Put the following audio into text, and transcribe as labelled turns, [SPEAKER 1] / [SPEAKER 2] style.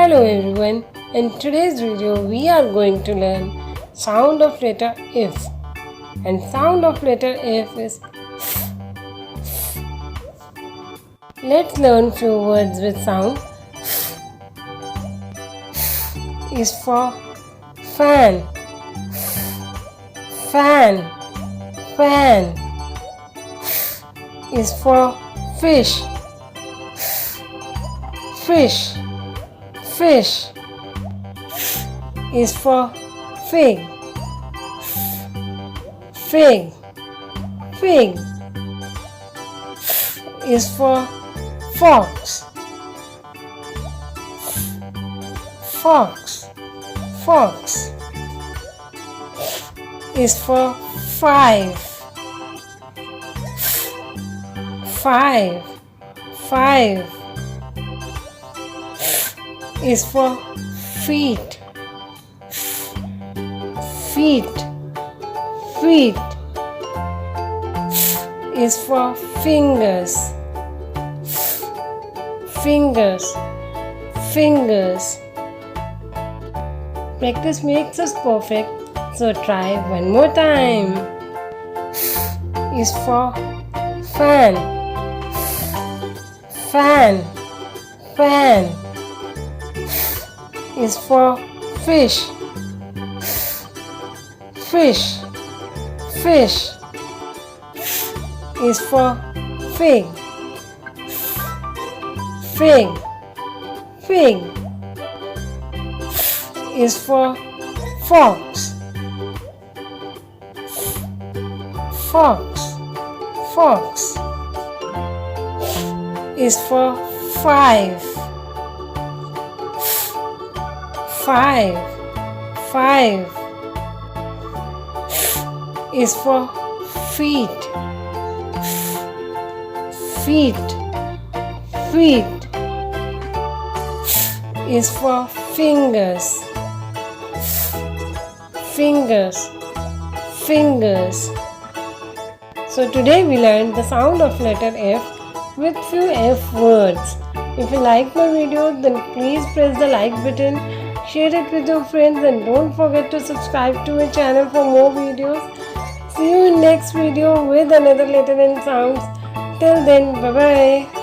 [SPEAKER 1] Hello everyone, in today's video we are going to learn sound of letter F, and sound of letter F is F. Let's learn few words with sound. F is for fan, fan, fan. F is for fish, fish, fish. Is for fig, fig, fig. Is for fox, fox, fox. Is for five, five, five. Is for feet, feet, feet. Is for fingers, fingers, fingers. Practice makes us perfect, so try one more time. Is for fan, fan, fan. Is for fish, fish, fish. Is for fig, fig, fig. Is for fox, fox, fox. Is for five, five, five. Is for feet, feet, feet. Is for fingers, fingers, fingers. So today we learned the sound of letter F with few F words. If you like my video, then please press the like button, share it with your friends, and don't forget to subscribe to my channel for more videos. See you in next video with another letter and sounds. Till then, bye bye.